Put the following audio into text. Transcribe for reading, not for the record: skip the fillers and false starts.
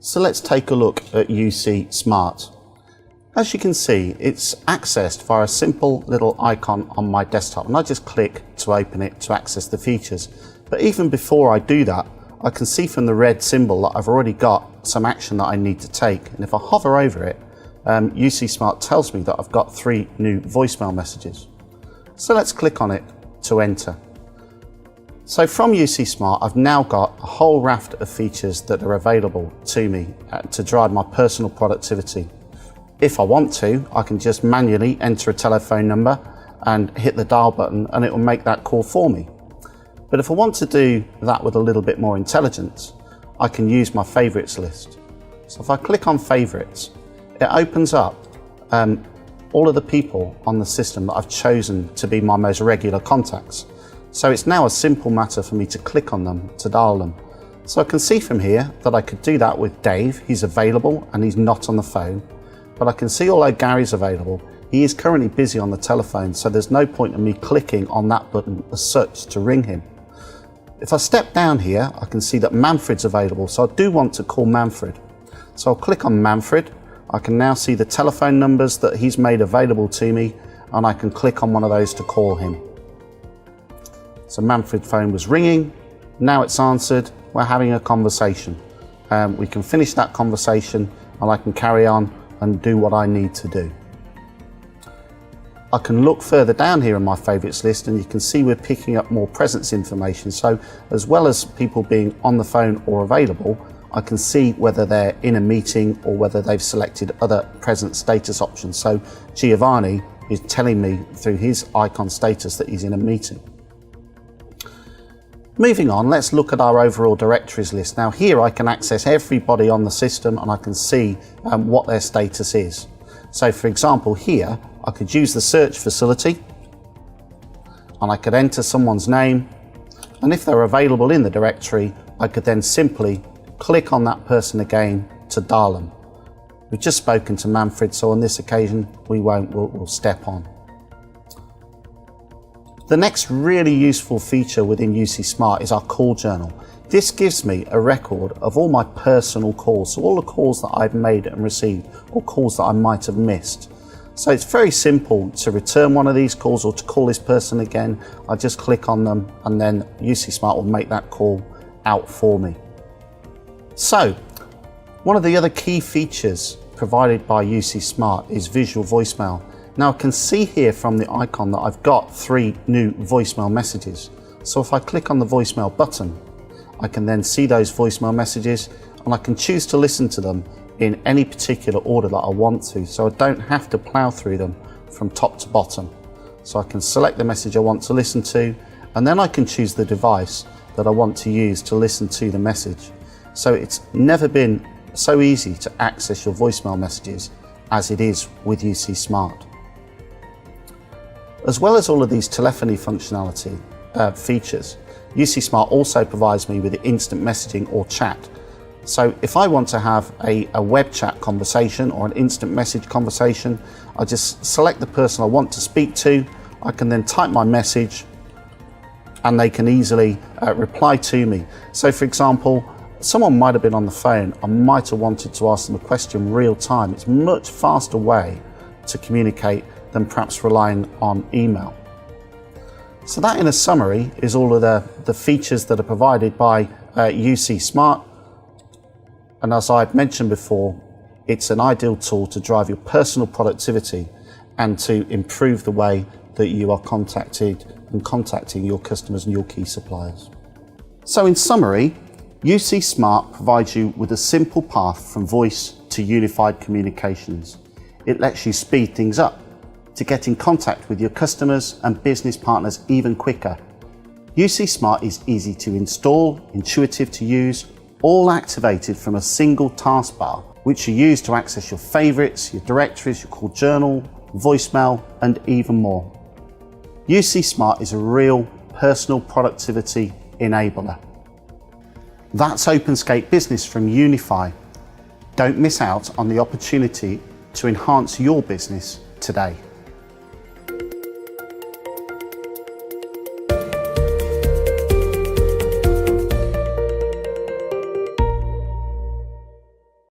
So let's take a look at UC Smart. As you can see, it's accessed via a simple little icon on my desktop, and I just click to open it to access the features. But even before I do that, I can see from the red symbol that I've already got some action that I need to take. And if I hover over it, UC Smart tells me that I've got 3 new voicemail messages. So let's click on it to enter. So from UC Smart, I've now got a whole raft of features that are available to me to drive my personal productivity. If I want to, I can just manually enter a telephone number and hit the dial button, and it will make that call for me. But if I want to do that with a little bit more intelligence, I can use my favorites list. So if I click on favorites, it opens up all of the people on the system that I've chosen to be my most regular contacts. So it's now a simple matter for me to click on them to dial them. So I can see from here that I could do that with Dave. He's available and he's not on the phone. But I can see although Gary's available, he is currently busy on the telephone, so there's no point in me clicking on that button as such to ring him. If I step down here, I can see that Manfred's available, so I do want to call Manfred. So I'll click on Manfred. I can now see the telephone numbers that he's made available to me, and I can click on one of those to call him. So Manfred's phone was ringing, now it's answered, we're having a conversation. We can finish that conversation and I can carry on and do what I need to do. I can look further down here in my favorites list, and you can see we're picking up more presence information. So as well as people being on the phone or available, I can see whether they're in a meeting or whether they've selected other present status options. So Giovanni is telling me through his icon status that he's in a meeting. Moving on, let's look at our overall directories list. Now here I can access everybody on the system and I can see what their status is. So for example here, I could use the search facility and I could enter someone's name, and if they're available in the directory, I could then simply click on that person again to dial them. We've just spoken to Manfred, so on this occasion we won't, we'll step on. The next really useful feature within UC Smart is our call journal. This gives me a record of all my personal calls, so all the calls that I've made and received, or calls that I might have missed. So it's very simple to return one of these calls or to call this person again. I just click on them and then UC Smart will make that call out for me. So one of the other key features provided by UC Smart is visual voicemail. Now I can see here from the icon that I've got 3 new voicemail messages. So if I click on the voicemail button, I can then see those voicemail messages and I can choose to listen to them in any particular order that I want to. So I don't have to plow through them from top to bottom. So I can select the message I want to listen to, and then I can choose the device that I want to use to listen to the message. So it's never been so easy to access your voicemail messages as it is with UC Smart. As well as all of these telephony functionality features, UC Smart also provides me with instant messaging or chat. So if I want to have a web chat conversation or an instant message conversation, I just select the person I want to speak to. I can then type my message and they can easily reply to me. So for example, someone might have been on the phone. I might have wanted to ask them a question real time. It's a much faster way to communicate than perhaps relying on email. So that in a summary is all of the features that are provided by UC Smart. And as I've mentioned before, it's an ideal tool to drive your personal productivity and to improve the way that you are contacted and contacting your customers and your key suppliers. So in summary, UC Smart provides you with a simple path from voice to unified communications. It lets you speed things up to get in contact with your customers and business partners even quicker. UC Smart is easy to install, intuitive to use, all activated from a single taskbar, which you use to access your favorites, your directories, your call journal, voicemail, and even more. UC Smart is a real personal productivity enabler. That's OpenScape Business from Unify. Don't miss out on the opportunity to enhance your business today.